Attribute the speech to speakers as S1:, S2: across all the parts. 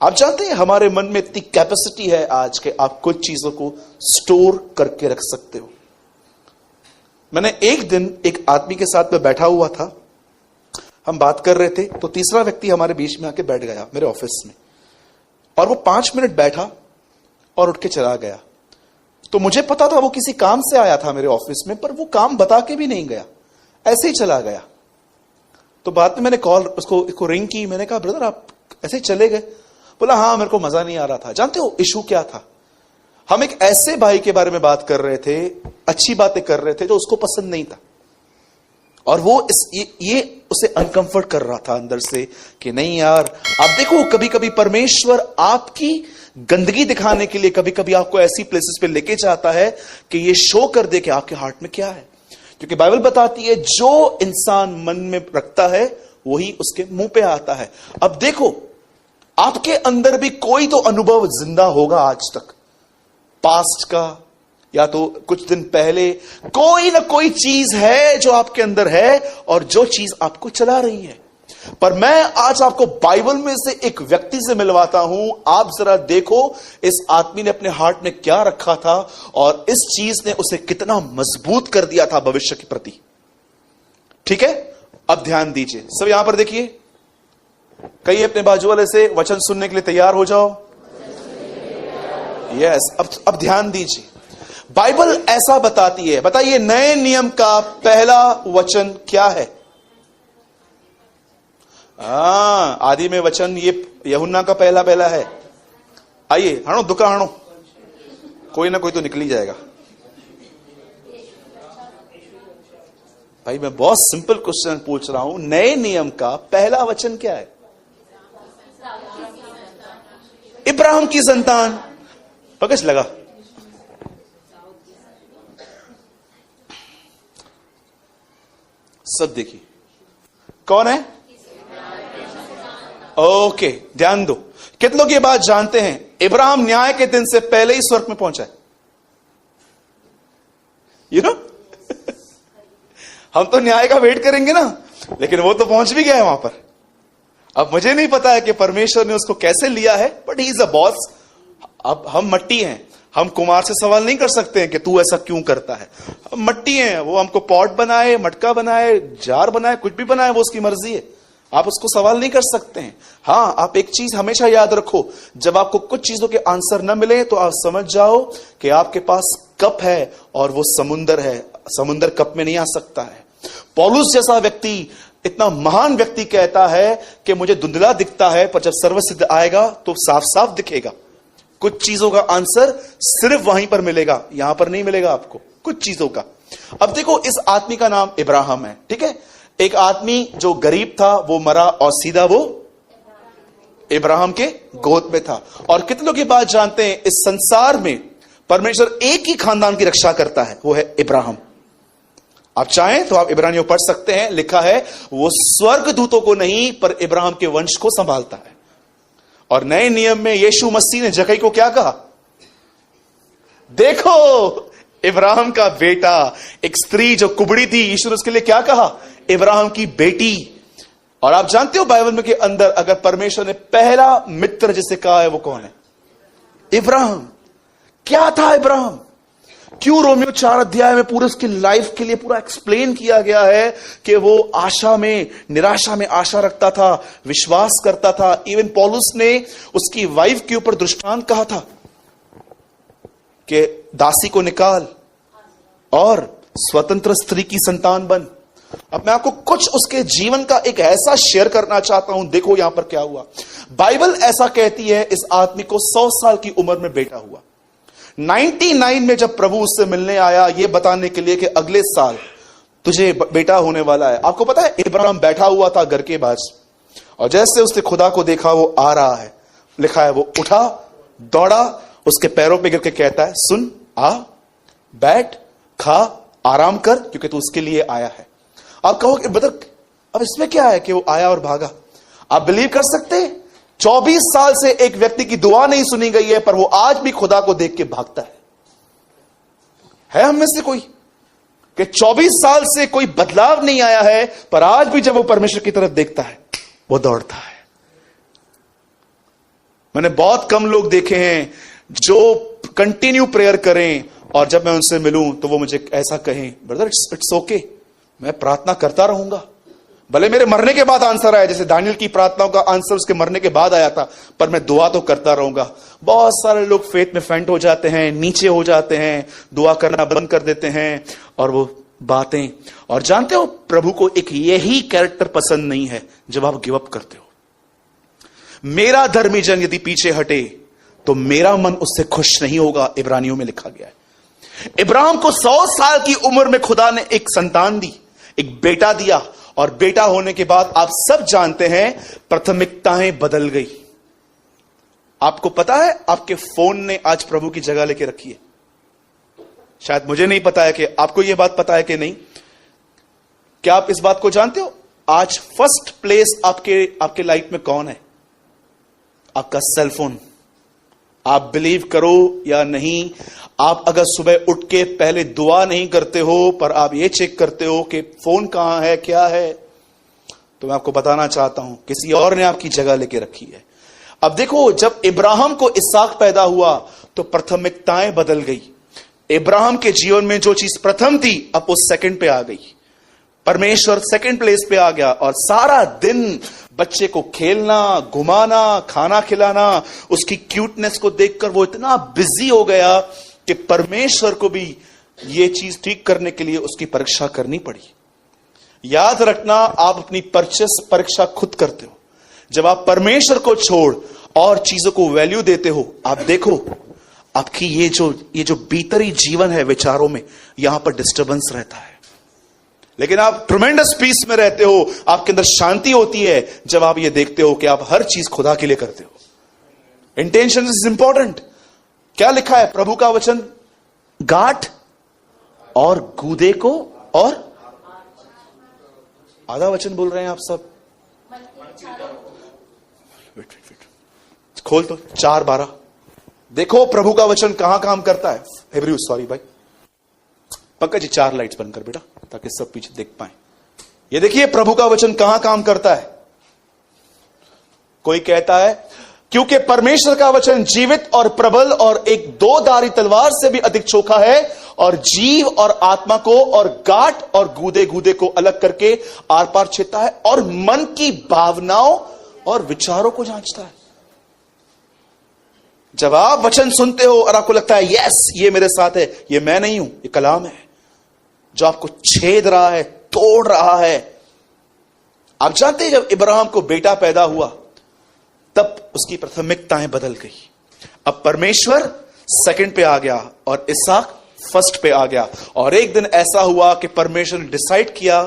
S1: आप जानते हैं हमारे मन में इतनी कैपेसिटी है आज के आप कुछ चीजों को स्टोर करके रख सकते हो। मैंने एक दिन एक आदमी के साथ में बैठा हुआ था, हम बात कर रहे थे, तो तीसरा व्यक्ति हमारे बीच में आके बैठ गया मेरे ऑफिस में, और वो 5 मिनट बैठा और उठ के चला गया। तो मुझे पता था वो किसी काम से आया था मेरे ऑफिस में, पर वो काम बता के भी नहीं गया, ऐसे ही चला गया। तो बाद में मैंने कॉल उसको रिंग की, मैंने कहा ब्रदर आप ऐसे ही चले गए? बोला हाँ मेरे को मजा नहीं आ रहा था। जानते हो इशू क्या था? हम एक ऐसे भाई के बारे में बात कर रहे थे, अच्छी बातें कर रहे थे, जो उसको पसंद नहीं था, और वो ये उसे अनकंफर्ट कर रहा था अंदर से कि नहीं यार। आप देखो कभी कभी परमेश्वर आपकी गंदगी दिखाने के लिए कभी कभी आपको ऐसी प्लेसेस पे लेके जाता है कि ये शो कर दे कि आपके हार्ट में क्या है। क्योंकि बाइबल बताती है जो इंसान मन में रखता है वही उसके मुंह पे आता है। अब देखो आपके अंदर भी कोई तो अनुभव जिंदा होगा आज तक, पास्ट का या तो कुछ दिन पहले, कोई ना कोई चीज है जो आपके अंदर है और जो चीज आपको चला रही है। पर मैं आज आपको बाइबल में से एक व्यक्ति से मिलवाता हूं। आप जरा देखो इस आदमी ने अपने हार्ट में क्या रखा था और इस चीज ने उसे कितना मजबूत कर दिया था भविष्य के प्रति। ठीक है, अब ध्यान दीजिए सब, यहां पर देखिए, कई अपने बाजू वाले से वचन सुनने के लिए तैयार हो जाओ। यस, अब ध्यान दीजिए, बाइबल ऐसा बताती है। बताइए नए नियम का पहला वचन क्या है? आदि में वचन, ये यूहन्ना का पहला है। आइए हणो दुका हणो, कोई ना कोई तो निकल ही जाएगा। भाई मैं बहुत सिंपल क्वेश्चन पूछ रहा हूं, नए नियम का पहला वचन क्या है? इब्राहिम की संतान। पकड़ लगा। सब देखिए कौन है? ओके, ध्यान दो। कितने लोग ये बात जानते हैं इब्राहिम न्याय के दिन से पहले ही स्वर्ग में पहुंचा है? यू नो हम तो न्याय का वेट करेंगे ना, लेकिन वो तो पहुंच भी गया है वहां पर। अब मुझे नहीं पता है कि परमेश्वर ने उसको कैसे लिया है, but he is a boss. अब हम मट्टी हैं, हम कुमार से सवाल नहीं कर सकते हैं कि तू ऐसा क्यों करता है। हम मट्टी हैं, वो हमको पॉट बनाए, मटका बनाए, जार बनाए, कुछ भी बनाए, वो उसकी मर्जी है, आप उसको सवाल नहीं कर सकते हैं। हां, आप एक चीज हमेशा याद रखो, जब आपको कुछ चीजों के आंसर न मिले तो आप समझ जाओ कि आपके पास कप है और वो समुंदर है, समुंदर कप में नहीं आ सकता है। पौलुस जैसा व्यक्ति, इतना महान व्यक्ति कहता है कि मुझे धुंधला दिखता है, पर जब सर्वसिद्ध आएगा तो साफ साफ दिखेगा। कुछ चीजों का आंसर सिर्फ वहीं पर मिलेगा, यहां पर नहीं मिलेगा आपको कुछ चीजों का। अब देखो इस आदमी का नाम इब्राहिम है, ठीक है। एक आदमी जो गरीब था वो मरा और सीधा वो इब्राहिम के गोद में था। और कितने लोग ये बात जानते हैं, इस संसार में परमेश्वर एक ही खानदान की रक्षा करता है, वो है इब्राहिम। आप चाहें तो आप इब्रानियों पढ़ सकते हैं, लिखा है वो स्वर्ग दूतों को नहीं पर इब्राहिम के वंश को संभालता है। और नए नियम में यीशु मसीह ने जक्कई को क्या कहा? देखो इब्राहिम का बेटा। एक स्त्री जो कुबड़ी थी, यीशु ने उसके लिए क्या कहा? इब्राहिम की बेटी। और आप जानते हो बाइबल में के अंदर अगर परमेश्वर ने पहला मित्र जिसे कहा है वो कौन है? इब्राहिम। क्या था इब्राहिम? क्यों रोमियो 4 अध्याय में पूरे उसकी लाइफ के लिए पूरा एक्सप्लेन किया गया है कि वो आशा में, निराशा में आशा रखता था, विश्वास करता था। इवन पौलुस ने उसकी वाइफ के ऊपर दृष्टांत कहा था कि दासी को निकाल और स्वतंत्र स्त्री की संतान बन। अब मैं आपको कुछ उसके जीवन का एक ऐसा शेयर करना चाहता हूं। देखो यहां पर क्या हुआ। बाइबल ऐसा कहती है इस आदमी को 100 साल की उम्र में बेटा हुआ। 99 में जब प्रभु उससे मिलने आया ये बताने के लिए कि अगले साल तुझे बेटा होने वाला है। आपको पता है इब्राहिम बैठा हुआ था घर के पास, और जैसे उसने खुदा को देखा वो आ रहा है, लिखा है वो उठा, दौड़ा, उसके पैरों पे गिर के कहता है सुन, आ, बैठ, खा, आराम कर, क्योंकि तू उसके लिए आया है। आप कहोगे ब्रदर अब इसमें क्या है कि वो आया और भागा? आप बिलीव कर सकते हैं 24 साल से एक व्यक्ति की दुआ नहीं सुनी गई है, पर वो आज भी खुदा को देख के भागता है हम में से कोई कि 24 साल से कोई बदलाव नहीं आया है, पर आज भी जब वो परमेश्वर की तरफ देखता है वो दौड़ता है। मैंने बहुत कम लोग देखे हैं जो कंटिन्यू प्रेयर करें और जब मैं उनसे मिलूं तो वो मुझे ऐसा कहें, ब्रदर इट्स ओके, मैं प्रार्थना करता रहूंगा, भले मेरे मरने के बाद आंसर आया, जैसे दानियल की प्रार्थनाओं का आंसर उसके मरने के बाद आया था, पर मैं दुआ तो करता रहूंगा। बहुत सारे लोग फेथ में फेंट हो जाते हैं, नीचे हो जाते हैं, दुआ करना बंद कर देते हैं और वो बातें, और जानते हो प्रभु को एक यही कैरेक्टर पसंद नहीं है जब आप गिव अप करते हो। मेरा धर्मी जन यदि पीछे हटे तो मेरा मन उससे खुश नहीं होगा, इब्रानियों में लिखा गया है। इब्राहिम को 100 साल की उम्र में खुदा ने एक संतान दी, एक बेटा दिया, और बेटा होने के बाद आप सब जानते हैं प्राथमिकताएं बदल गई। आपको पता है आपके फोन ने आज प्रभु की जगह लेके रखी है। शायद मुझे नहीं पता है कि आपको यह बात पता है कि नहीं। क्या आप इस बात को जानते हो? आज फर्स्ट प्लेस आपके लाइफ में कौन है? आपका सेलफोन। आप बिलीव करो या नहीं, आप अगर सुबह उठ के पहले दुआ नहीं करते हो पर आप ये चेक करते हो कि फोन कहां है, क्या है, तो मैं आपको बताना चाहता हूं किसी और ने आपकी जगह लेके रखी है। अब देखो, जब इब्राहिम को इसहाक पैदा हुआ तो प्राथमिकताएं बदल गई। इब्राहिम के जीवन में जो चीज प्रथम थी अब वो सेकंड पे आ गई। परमेश्वर सेकंड प्लेस पे आ गया और सारा दिन बच्चे को खेलना, घुमाना, खाना खिलाना, उसकी क्यूटनेस को देखकर वो इतना बिजी हो गया कि परमेश्वर को भी ये चीज ठीक करने के लिए उसकी परीक्षा करनी पड़ी। याद रखना, आप अपनी परीक्षा खुद करते हो। जब आप परमेश्वर को छोड़ और चीजों को वैल्यू देते हो, आप देखो आपकी ये जो भीतरी जीवन है विचारों में, यहां पर डिस्टर्बेंस रहता है। लेकिन आप ट्रमेंडस पीस में रहते हो, आपके अंदर शांति होती है जब आप ये देखते हो कि आप हर चीज खुदा के लिए करते हो। Intention is important. क्या लिखा है प्रभु का वचन? गांठ और गूदे को, और आधा वचन बोल रहे हैं आप सब। खोल तो 4:12 देखो प्रभु का वचन कहां काम करता है। हिब्रू, सॉरी भाई, पंकज जी 4 लाइट्स बंद कर बेटा ताकि सब पीछे देख पाए। ये देखिए प्रभु का वचन कहां काम करता है। कोई कहता है क्योंकि परमेश्वर का वचन जीवित और प्रबल और एक 2-धारी तलवार से भी अधिक चोखा है और जीव और आत्मा को और गांठ और गूदे को अलग करके आर पार छेदता है और मन की भावनाओं और विचारों को जांचता है। जब आप वचन सुनते हो और आपको लगता है यस ये मेरे साथ है, ये मैं नहीं हूं, ये कलाम है जो आपको छेद रहा है, तोड़ रहा है। आप जानते हैं जब इब्राहिम को बेटा पैदा हुआ तब उसकी प्राथमिकताएं बदल गई। अब परमेश्वर सेकंड पे आ गया और इसहाक फर्स्ट पे आ गया। और एक दिन ऐसा हुआ कि परमेश्वर ने डिसाइड किया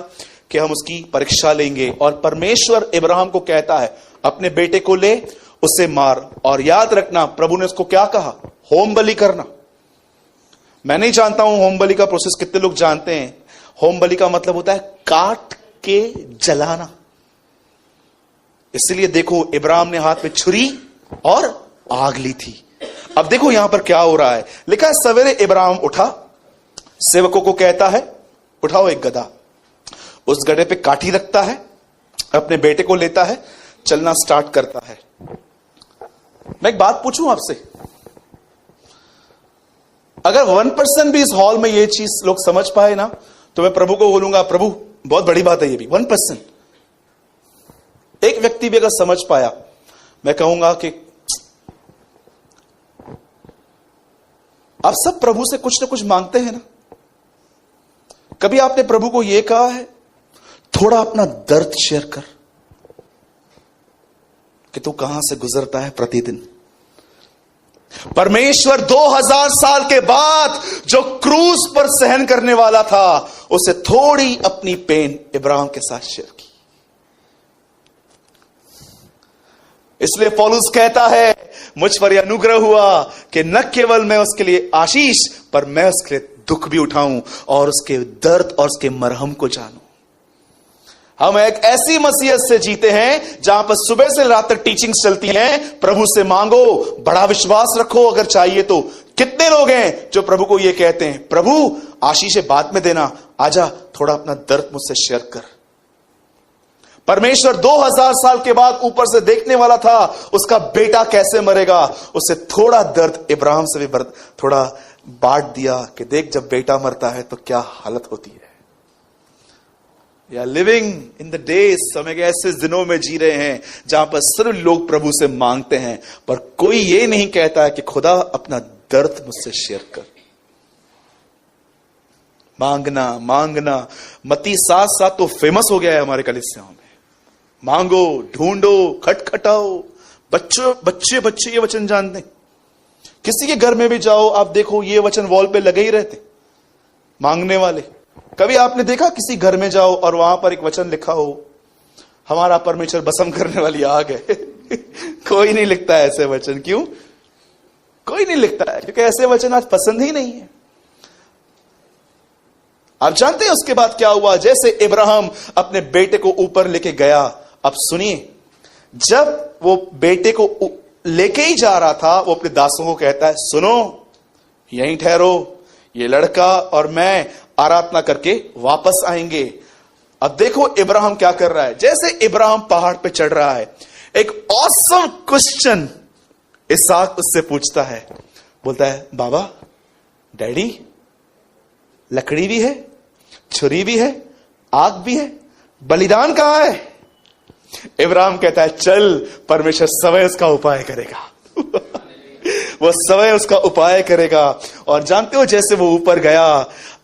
S1: कि हम उसकी परीक्षा लेंगे और परमेश्वर इब्राहिम को कहता है अपने बेटे को ले, उसे मार। और याद रखना प्रभु ने उसको क्या कहा? होम बलि करना। मैं नहीं जानता हूं होम बलि का प्रोसेस कितने लोग जानते हैं। होम बलि का मतलब होता है काट के जलाना। इसलिए देखो इब्राहिम ने हाथ में छुरी और आग ली थी। अब देखो यहां पर क्या हो रहा है। लिखा है सवेरे इब्राहिम उठा, सेवकों को कहता है उठाओ एक गधा। उस गधे पे काठी रखता है, अपने बेटे को लेता है, चलना स्टार्ट करता है। मैं एक बात पूछूं आपसे, अगर 1% भी इस हॉल में ये चीज लोग समझ पाए ना तो मैं प्रभु को बोलूंगा प्रभु बहुत बड़ी बात है। ये भी 1% एक व्यक्ति भी अगर समझ पाया, मैं कहूंगा कि आप सब प्रभु से कुछ ना कुछ मांगते हैं ना। कभी आपने प्रभु को यह कहा है थोड़ा अपना दर्द शेयर कर कि तू कहां से गुजरता है प्रतिदिन। परमेश्वर 2000 साल के बाद जो क्रूस पर सहन करने वाला था उसे थोड़ी अपनी पेन इब्राहिम के साथ शेयर की। इसलिए पौलुस कहता है मुझ पर यह अनुग्रह हुआ कि न केवल मैं उसके लिए आशीष पर मैं उसके लिए दुख भी उठाऊं और उसके दर्द और उसके मरहम को जानूं। हम एक ऐसी मसीहत से जीते हैं जहां पर सुबह से रात तक टीचिंग्स चलती हैं, प्रभु से मांगो, बड़ा विश्वास रखो अगर चाहिए तो। कितने लोग हैं जो प्रभु को यह कहते हैं प्रभु आशीष बाद में देना, आजा थोड़ा अपना दर्द मुझसे शेयर कर। परमेश्वर 2000 साल के बाद ऊपर से देखने वाला था उसका बेटा कैसे मरेगा। उसे थोड़ा दर्द इब्राहिम से भी थोड़ा बांट दिया कि देख जब बेटा मरता है तो क्या हालत होती है। या लिविंग इन द डेज, समय के ऐसे दिनों में जी रहे हैं जहां पर सिर्फ लोग प्रभु से मांगते हैं, पर कोई ये नहीं कहता है कि खुदा अपना दर्द मुझसे शेयर कर। मांगना मांगना, मत्ती 7:7 तो फेमस हो गया है हमारे कलीसियाओं में। मांगो, ढूंढो, खटखटाओ। बच्चे बच्चे ये वचन जानते हैं। किसी के घर में भी जाओ आप देखो ये वचन वॉल पे लगे ही रहते, मांगने वाले। कभी आपने देखा किसी घर में जाओ और वहां पर एक वचन लिखा हो, हमारा परमेश्वर बसम करने वाली आग है? कोई नहीं लिखता है ऐसे वचन। क्यों कोई नहीं लिखता है? क्योंकि ऐसे वचन आज पसंद ही नहीं है। आप जानते हैं उसके बाद क्या हुआ? जैसे इब्राहिम अपने बेटे को ऊपर लेके गया, अब सुनिए, जब वो बेटे को लेके ही जा रहा था, वो अपने दासों को कहता है, सुनो यहीं ठहरो, ये लड़का और मैं आराधना करके वापस आएंगे। अब देखो इब्राहिम क्या कर रहा है। जैसे इब्राहिम पहाड़ पे चढ़ रहा है, एक ऑसम क्वेश्चन इसहाक उससे पूछता है। बोलता है, बाबा, डैडी, लकड़ी भी है, छुरी भी है, आग भी है, बलिदान कहां है? इब्राहिम कहता है, चल, परमेश्वर समय उसका उपाय करेगा। वो समय उसका उपाय करेगा। और जानते हो जैसे वो ऊपर गया,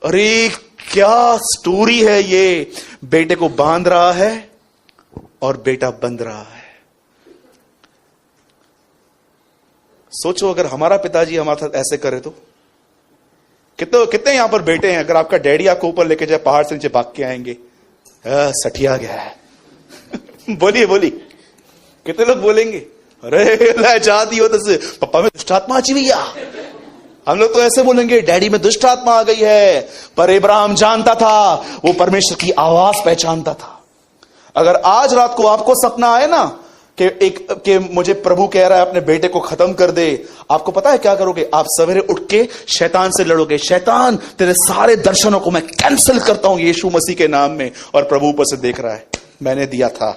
S1: अरे क्या स्टोरी है ये। बेटे को बांध रहा है और बेटा बंध रहा है। सोचो अगर हमारा पिताजी हमारे साथ ऐसे करे तो कितने यहां पर बेटे हैं, अगर आपका डैडी आपको ऊपर लेके जाए, पहाड़ से नीचे भाग के आएंगे, सठिया गया है। बोलिए कितने लोग बोलेंगे, अरे जाती हो तो पप्पा में दुष्ट आत्मा आची भैया। हम लोग तो ऐसे बोलेंगे, डैडी में दुष्ट आत्मा आ गई है। पर इब्राहिम जानता था, वो परमेश्वर की आवाज पहचानता था। अगर आज रात को आपको सपना आए ना कि मुझे प्रभु कह रहा है अपने बेटे को खत्म कर दे, आपको पता है क्या करोगे? आप सवेरे उठ के शैतान से लड़ोगे, शैतान तेरे सारे दर्शनों को मैं कैंसिल करता हूं यीशु मसीह के नाम में। और प्रभु ऊपर से देख रहा है, मैंने दिया था।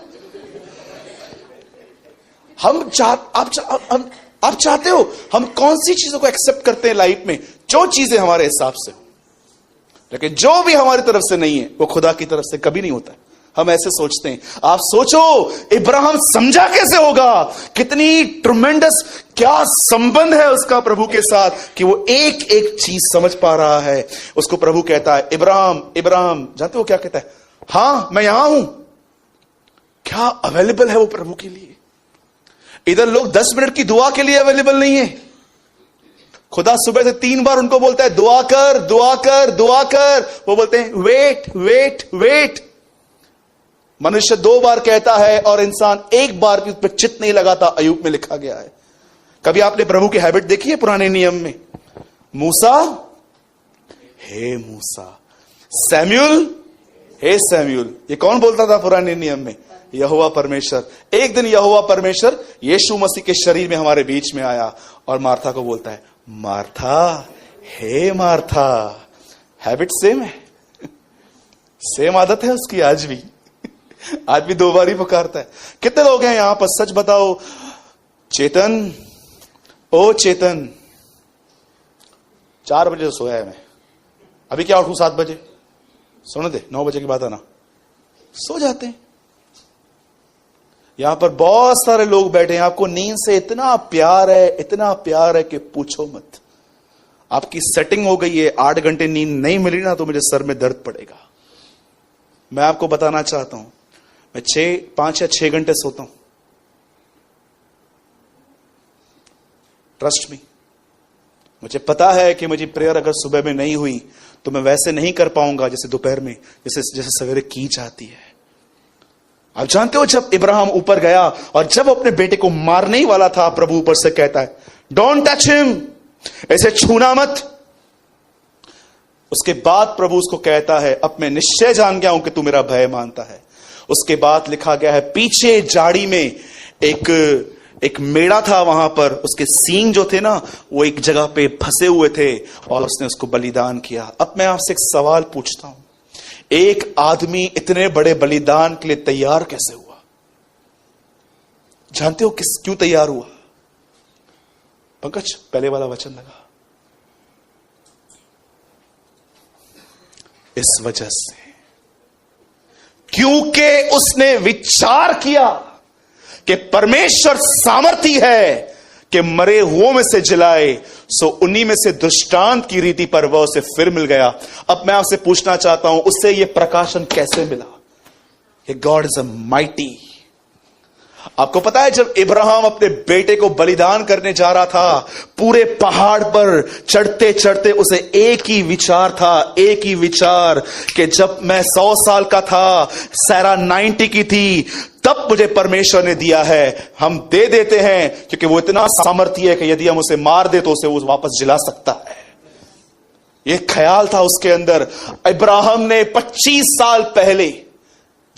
S1: आप चाहते हो हम कौन सी चीजों को एक्सेप्ट करते हैं लाइफ में? जो चीजें हमारे हिसाब से, लेकिन जो भी हमारी तरफ से नहीं है वो खुदा की तरफ से कभी नहीं होता। हम ऐसे सोचते हैं। आप सोचो इब्राहिम समझा कैसे होगा, कितनी ट्रमेंडस, क्या संबंध है उसका प्रभु के साथ कि वो एक एक चीज समझ पा रहा है। उसको प्रभु कहता है, इब्राहिम इब्राहिम। जानते हो क्या कहता है? हां मैं यहां हूं। क्या अवेलेबल है वो प्रभु के लिए। इधर लोग 10 मिनट की दुआ के लिए अवेलेबल नहीं है। खुदा सुबह से 3 बार उनको बोलता है, दुआ कर दुआ कर दुआ कर। वो बोलते हैं वेट वेट वेट। मनुष्य 2 बार कहता है और इंसान 1 बार भी उस पर चित्त नहीं लगाता। अय्यूब में लिखा गया है। कभी आपने प्रभु की हैबिट देखी है पुराने नियम में? मूसा, हे मूसा। सैम्यूल, हे सैम्यूल। ये कौन बोलता था पुराने नियम में? यहोवा परमेश्वर। एक दिन यहोवा परमेश्वर यीशु मसीह के शरीर में हमारे बीच में आया और मार्था को बोलता है, मार्था, हे मार्था। हैबिट सेम है, सेम आदत है उसकी आज भी। आज भी 2 बार ही पुकारता है। कितने लोग हैं यहां पर, सच बताओ? चेतन, ओ चेतन, 4 बजे सोया है मैं, अभी क्या उठूं 7 बजे? सोने दे, 9 बजे के बाद आना। सो जाते हैं। यहां पर बहुत सारे लोग बैठे हैं, आपको नींद से इतना प्यार है, इतना प्यार है कि पूछो मत। आपकी सेटिंग हो गई है, 8 घंटे नींद नहीं मिली ना तो मुझे सर में दर्द पड़ेगा। मैं आपको बताना चाहता हूं, मैं 5 या 6 घंटे सोता हूं। Trust me. मुझे पता है कि मुझे प्रेयर अगर सुबह में नहीं हुई तो मैं वैसे नहीं कर पाऊंगा जैसे दोपहर में, जैसे सवेरे की जाती है। आप जानते हो जब इब्राहिम ऊपर गया और जब अपने बेटे को मारने ही वाला था, प्रभु ऊपर से कहता है, डोंट टच हिम, ऐसे छूना मत। उसके बाद प्रभु उसको कहता है, अब मैं निश्चय जान गया हूं कि तू मेरा भय मानता है। उसके बाद लिखा गया है, पीछे झाड़ी में एक मेढ़ा था, वहां पर उसके सींग जो थे ना वो एक जगह पे फंसे हुए थे और उसने उसको बलिदान किया। अब मैं आपसे एक सवाल पूछता हूं, एक आदमी इतने बड़े बलिदान के लिए तैयार कैसे हुआ? जानते हो क्यों तैयार हुआ? पंकज, पहले वाला वचन लगा। इस वजह से, क्योंकि उसने विचार किया कि परमेश्वर सामर्थी है कि मरे हुओं में से जिलाए, सो उन्हीं में से दृष्टांत की रीति पर वह उसे फिर मिल गया। अब मैं आपसे पूछना चाहता हूं, उससे यह प्रकाशन कैसे मिला? ये गॉड इज अ माइटी। आपको पता है, जब इब्राहिम अपने बेटे को बलिदान करने जा रहा था, पूरे पहाड़ पर चढ़ते चढ़ते उसे एक ही विचार था, एक ही विचार कि जब मैं 100 साल का था, सारा 90 की थी, तब मुझे परमेश्वर ने दिया है। हम दे देते हैं क्योंकि वो इतना सामर्थी है कि यदि हम उसे मार दे तो उसे वो वापस जिला सकता है। ये ख्याल था उसके अंदर। इब्राहिम ने 25 साल पहले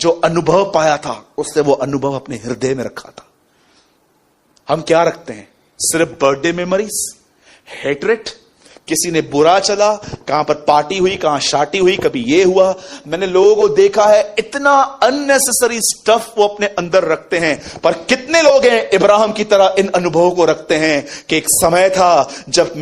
S1: जो अनुभव पाया था, उसने वो अनुभव अपने हृदय में रखा था। हम क्या रखते हैं? सिर्फ बर्थडे मेमोरीज, हेट्रेट, किसी ने बुरा चला, कहां पर पार्टी हुई, कहां शाटी हुई, कभी ये हुआ। मैंने लोगों को देखा है, इतना अननेसेसरी स्टफ वो अपने अंदर रखते हैं। पर कितने लोग हैं इब्राहिम की तरह इन अनुभवों को रखते हैं कि एक समय था जब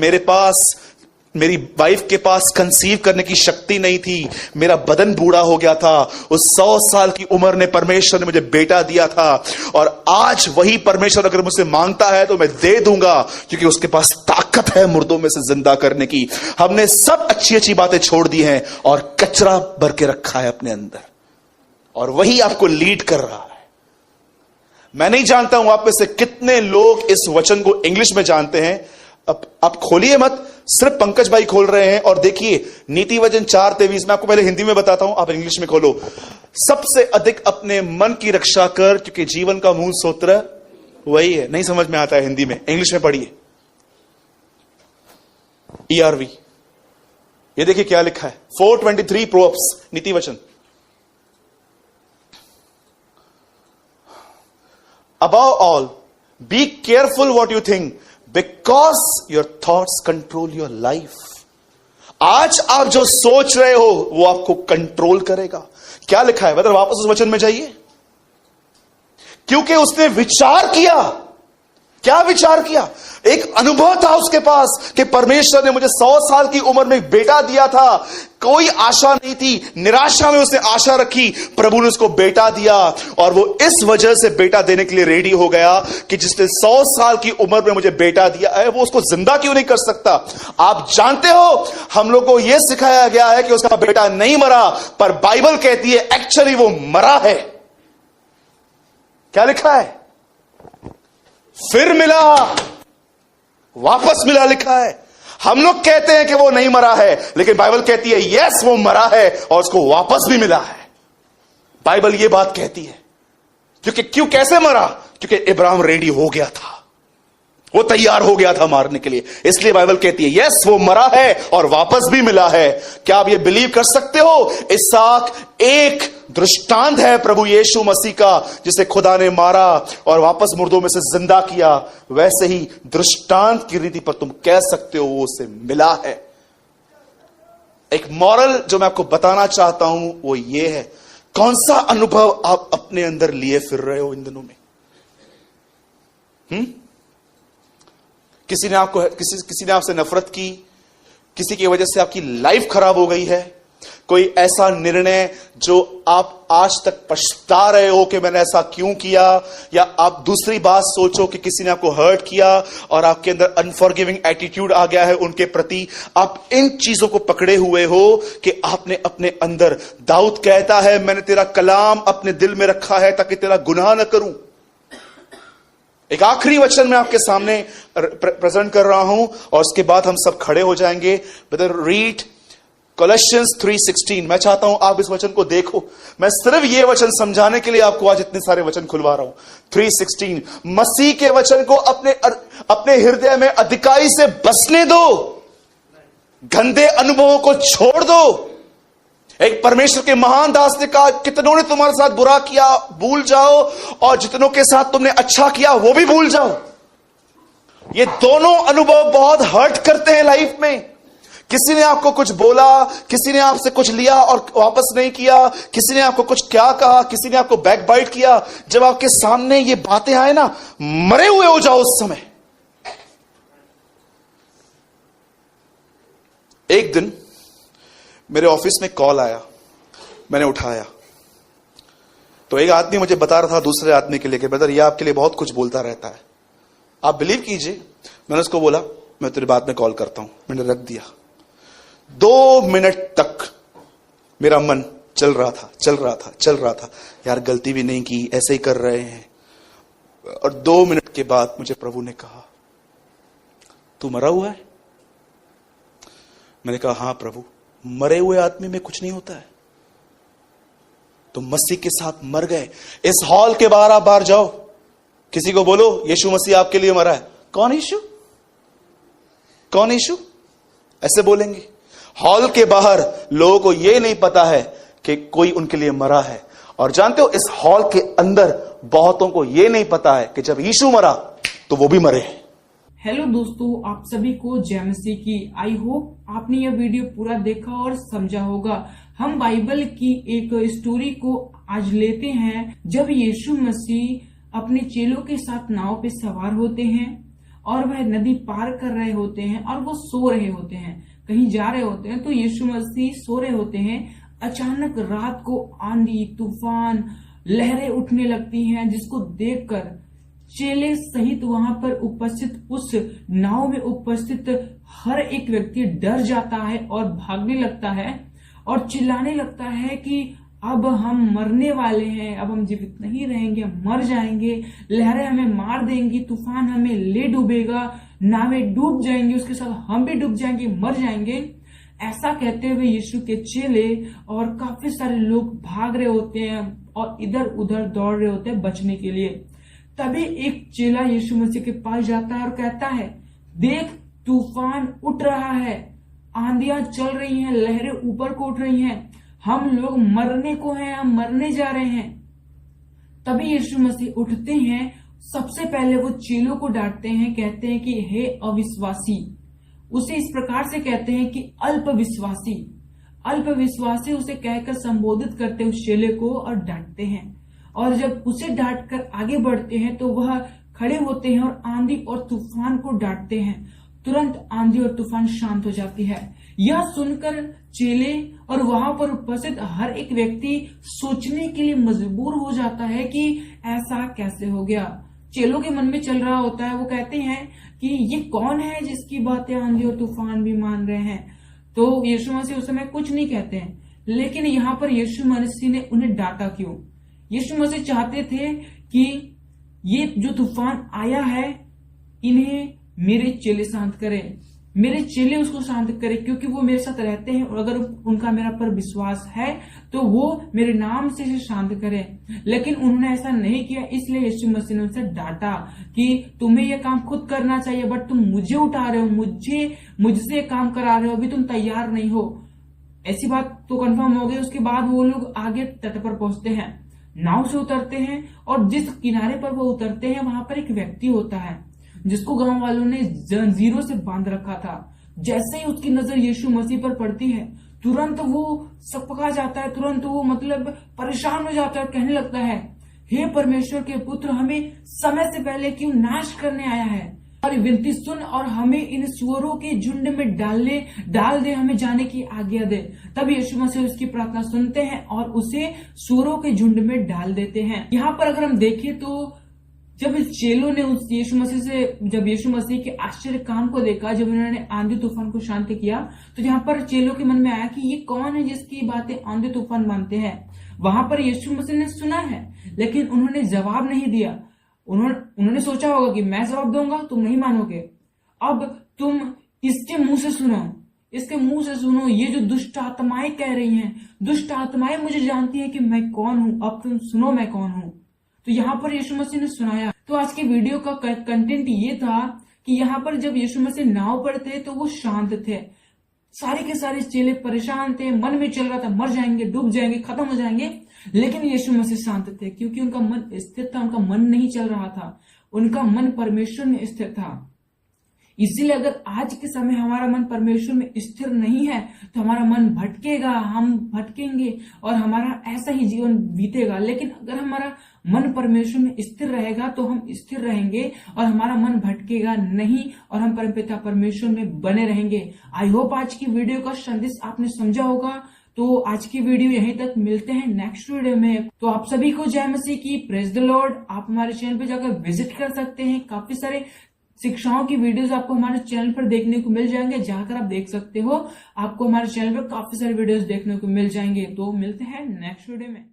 S1: मेरी वाइफ के पास कंसीव करने की शक्ति नहीं थी, मेरा बदन बूढ़ा हो गया था, उस 100 साल की उम्र ने परमेश्वर ने मुझे बेटा दिया था, और आज वही परमेश्वर अगर मुझसे मांगता है तो मैं दे दूंगा, क्योंकि उसके पास ताकत है मुर्दों में से जिंदा करने की। हमने सब अच्छी अच्छी बातें छोड़ दी हैं और कचरा भर के रखा है अपने अंदर, और वही आपको लीड कर रहा है। मैं नहीं जानता हूं आप में से कितने लोग इस वचन को इंग्लिश में जानते हैं। अब आप खोलिए मत, सिर्फ पंकज भाई खोल रहे हैं, और देखिए नीति वचन 4:23। मैं आपको पहले हिंदी में बताता हूं, आप इंग्लिश में खोलो। सबसे अधिक अपने मन की रक्षा कर, क्योंकि जीवन का मूल सूत्र वही है। नहीं समझ में आता है हिंदी में, इंग्लिश में पढ़िए। ERV, ये देखिए क्या लिखा है, 4:23 प्रोवर्ब्स, नीति वचन। Above all, be careful what you think, because your thoughts control your life. आज आप जो सोच रहे हो वो आपको कंट्रोल करेगा। क्या लिखा है? मतलब वापस उस वचन में जाइए। क्योंकि उसने विचार किया। क्या विचार किया? एक अनुभव था उसके पास कि परमेश्वर ने मुझे 100 साल की उम्र में बेटा दिया था। कोई आशा नहीं थी, निराशा में उसने आशा रखी, प्रभु ने उसको बेटा दिया, और वो इस वजह से बेटा देने के लिए रेडी हो गया कि जिसने 100 साल की उम्र में मुझे बेटा दिया है, वो उसको जिंदा क्यों नहीं कर सकता? आप जानते हो, हम लोग को यह सिखाया गया है कि उसका बेटा नहीं मरा, पर बाइबल कहती है एक्चुअली वो मरा है। क्या लिखा है? फिर मिला, वापस मिला लिखा है। हम लोग कहते हैं कि वो नहीं मरा है, लेकिन बाइबल कहती है यस वो मरा है और उसको वापस भी मिला है। बाइबल ये बात कहती है। क्यों कैसे मरा? क्योंकि इब्राहिम रेडी हो गया था, वो तैयार हो गया था मारने के लिए। इसलिए बाइबल कहती है यस वो मरा है और वापस भी मिला है। क्या आप ये बिलीव कर सकते हो? इसहाक एक दृष्टांत है प्रभु यीशु मसीह का, जिसे खुदा ने मारा और वापस मुर्दों में से जिंदा किया। वैसे ही दृष्टांत की रीति पर तुम कह सकते हो वो उसे मिला है। एक मॉरल जो मैं आपको बताना चाहता हूं वो ये है, कौन सा अनुभव आप अपने अंदर लिए फिर रहे हो इन दिनों में? किसी ने आपसे नफरत की, किसी की वजह से आपकी लाइफ खराब हो गई है, कोई ऐसा निर्णय जो आप आज तक पछता रहे हो कि मैंने ऐसा क्यों किया, या आप दूसरी बात सोचो कि किसी ने आपको हर्ट किया और आपके अंदर अनफॉरगिविंग एटीट्यूड आ गया है उनके प्रति। आप इन चीजों को पकड़े हुए हो कि आपने अपने अंदर, दाऊद कहता है मैंने तेरा कलाम अपने दिल में रखा है ताकि तेरा गुनाह न करूं। एक आखिरी वचन मैं आपके सामने प्रेजेंट कर रहा हूं और उसके बाद हम सब खड़े हो जाएंगे। Brother read Colossians 3:16। मैं चाहता हूं आप इस वचन को देखो। मैं सिर्फ ये वचन समझाने के लिए आपको आज इतने सारे वचन खुलवा रहा हूं। 3:16, मसीह के वचन को अपने हृदय में अधिकाई से बसने दो, गंदे अनुभवों को छोड़ दो। एक परमेश्वर के महान दास ने कहा, कितनों ने तुम्हारे साथ बुरा किया भूल जाओ, और जितनों के साथ तुमने अच्छा किया वो भी भूल जाओ। ये दोनों अनुभव बहुत हर्ट करते हैं लाइफ में। किसी ने आपको कुछ बोला, किसी ने आपसे कुछ लिया और वापस नहीं किया, किसी ने आपको कुछ क्या कहा, किसी ने आपको बैकबाइट किया, जब आपके सामने ये बातें आए ना, मरे हुए हो जाओ उस समय। एक दिन मेरे ऑफिस में कॉल आया, मैंने उठाया तो एक आदमी मुझे बता रहा था दूसरे आदमी के लिए कि ब्रदर ये आपके लिए बहुत कुछ बोलता रहता है। आप बिलीव कीजिए, मैंने उसको बोला मैं तेरे बाद में कॉल करता हूं। मैंने रख दिया। 2 मिनट तक मेरा मन चल रहा था, यार गलती भी नहीं की, ऐसे ही कर रहे हैं। और 2 मिनट के बाद मुझे प्रभु ने कहा तू मरा हुआ है? मैंने कहा हाँ प्रभु, मरे हुए आदमी में कुछ नहीं होता है। तो मसीह के साथ मर गए। इस हॉल के बाहर आप बाहर जाओ, किसी को बोलो यीशु मसीह आपके लिए मरा है, कौन यीशु, कौन यीशु, ऐसे बोलेंगे। हॉल के बाहर लोगों को यह नहीं पता है कि कोई उनके लिए मरा है। और जानते हो इस हॉल के अंदर बहुतों को यह नहीं पता है कि जब यीशु मरा तो वो भी मरे।
S2: हेलो दोस्तों, आप सभी को जय मसीह की। आई होप आपने यह वीडियो पूरा देखा और समझा होगा। हम बाइबल की एक स्टोरी को आज लेते हैं जब यीशु मसीह अपने चेलों के साथ नाव पे सवार होते हैं और वह नदी पार कर रहे होते हैं और वो सो रहे होते हैं, कहीं जा रहे होते हैं। तो यीशु मसीह सो रहे होते हैं। अचानक रात को आंधी तूफान लहरें उठने लगती हैं, जिसको देखकर चेले सहित वहां पर उपस्थित उस नाव में उपस्थित हर एक व्यक्ति डर जाता है और भागने लगता है और चिल्लाने लगता है कि अब हम मरने वाले हैं, अब हम जीवित नहीं रहेंगे, मर जाएंगे, लहरें हमें मार देंगी, तूफान हमें ले डूबेगा, नावें डूब जाएंगी, उसके साथ हम भी डूब जाएंगे, मर जाएंगे। ऐसा कहते हुए यीशु के चेले और काफी सारे लोग भाग रहे होते हैं और इधर उधर दौड़ रहे होते हैं बचने के लिए। तभी एक चेला यीशु मसीह के पास जाता है और कहता है, देख तूफान उठ रहा है, आंधियां चल रही हैं, लहरें ऊपर को उठ रही हैं, हम लोग मरने को हैं, हम मरने जा रहे हैं। तभी यीशु मसीह उठते हैं, सबसे पहले वो चेलों को डांटते हैं, कहते हैं कि हे अविश्वासी। उसे इस प्रकार से कहते हैं कि अल्पविश्वासी, अल्पविश्वासी उसे कहकर संबोधित करते हैं उस चेले को और डांटते हैं। और जब उसे डांटकर आगे बढ़ते हैं तो वह खड़े होते हैं और आंधी और तूफान को डांटते हैं। तुरंत आंधी और तूफान शांत हो जाती है। यह सुनकर चेले और वहां पर उपस्थित हर एक व्यक्ति सोचने के लिए मजबूर हो जाता है कि ऐसा कैसे हो गया। चेलों के मन में चल रहा होता है, वो कहते हैं कि ये कौन है जिसकी बातें आंधी और तूफान भी मान रहे हैं। तो यीशु मसीह उस समय कुछ नहीं कहते हैं, लेकिन यहाँ पर यीशु मसीह ने उन्हें डांटा क्यों? यीशु मसीह चाहते थे कि ये जो तूफान आया है इन्हें मेरे चेले शांत करें, मेरे चेले उसको शांत करें, क्योंकि वो मेरे साथ रहते हैं और अगर उनका मेरा पर विश्वास है तो वो मेरे नाम से इसे शांत करें। लेकिन उन्होंने ऐसा नहीं किया, इसलिए यीशु मसीह ने उनसे डांटा कि तुम्हें यह काम खुद करना चाहिए, बट तुम मुझे उठा रहे हो, मुझसे काम करा रहे हो, अभी तुम तैयार नहीं हो। ऐसी बात तो कंफर्म हो गई। उसके बाद वो लोग आगे तट पर पहुंचते हैं, नाव से उतरते हैं और जिस किनारे पर वो उतरते हैं वहां पर एक व्यक्ति होता है जिसको गांव वालों ने जंजीरों से बांध रखा था। जैसे ही उसकी नजर यीशु मसीह पर पड़ती है तुरंत वो सकपका जाता है, तुरंत वो मतलब परेशान हो जाता है और कहने लगता है, हे परमेश्वर के पुत्र, हमें समय से पहले क्यों नाश करने आया है? और विनती सुन और हमें इन सुअरों के झुंड में डाल दे, हमें जाने की आज्ञा दे। तब यीशु मसीह उसकी प्रार्थना सुनते हैं और उसे सुअरों के झुंड में डाल देते हैं। यहाँ पर अगर हम देखें तो जब इस चेलों ने उस यीशु मसीह के आश्चर्य काम को देखा, जब उन्होंने आंधी तूफान को शांत किया, तो यहाँ पर चेलों के मन में आया कि ये कौन है जिसकी बातें आंधी तूफान मानते हैं। वहां पर यीशु मसीह ने सुना है लेकिन उन्होंने जवाब नहीं दिया। उन्होंने सोचा होगा कि मैं जवाब दूंगा तुम नहीं मानोगे, अब तुम इसके मुंह से सुनो, ये जो दुष्ट आत्माएं कह रही हैं, दुष्ट आत्माएं मुझे जानती है कि मैं कौन हूं, अब तुम सुनो मैं कौन हूं। तो यहाँ पर यीशु मसीह ने सुनाया। तो आज के वीडियो का कंटेंट ये था कि यहाँ पर जब यीशु मसीह नाव पर थे तो वो शांत थे, सारे के सारे चेले परेशान थे, मन में चल रहा था मर जाएंगे, डूब जाएंगे, खत्म हो जाएंगे, लेकिन यीशु मसीह शांत थे क्योंकि उनका मन स्थिर था, उनका मन नहीं चल रहा था, उनका मन परमेश्वर में स्थिर था। इसीलिए अगर आज के समय हमारा मन परमेश्वर में स्थिर नहीं है तो हमारा मन भटकेगा, हम भटकेंगे और हमारा ऐसा ही जीवन बीतेगा। लेकिन अगर हमारा मन परमेश्वर में स्थिर रहेगा तो हम स्थिर रहेंगे और हमारा मन भटकेगा नहीं और हम परमपिता परमेश्वर में बने रहेंगे। आई होप आज की वीडियो का संदेश आपने समझा होगा। तो आज की वीडियो यहीं तक, मिलते हैं नेक्स्ट वीडियो में। तो आप सभी को जय मसीह की, प्रेज द लॉर्ड। आप हमारे चैनल पे जाकर विजिट कर सकते हैं, काफी सारे शिक्षाओं की वीडियोस आपको हमारे चैनल पर देखने को मिल जाएंगे। जाकर आप देख सकते हो, आपको हमारे चैनल पर काफी सारे वीडियोस देखने को मिल जाएंगे। तो मिलते हैं नेक्स्ट वीडियो में।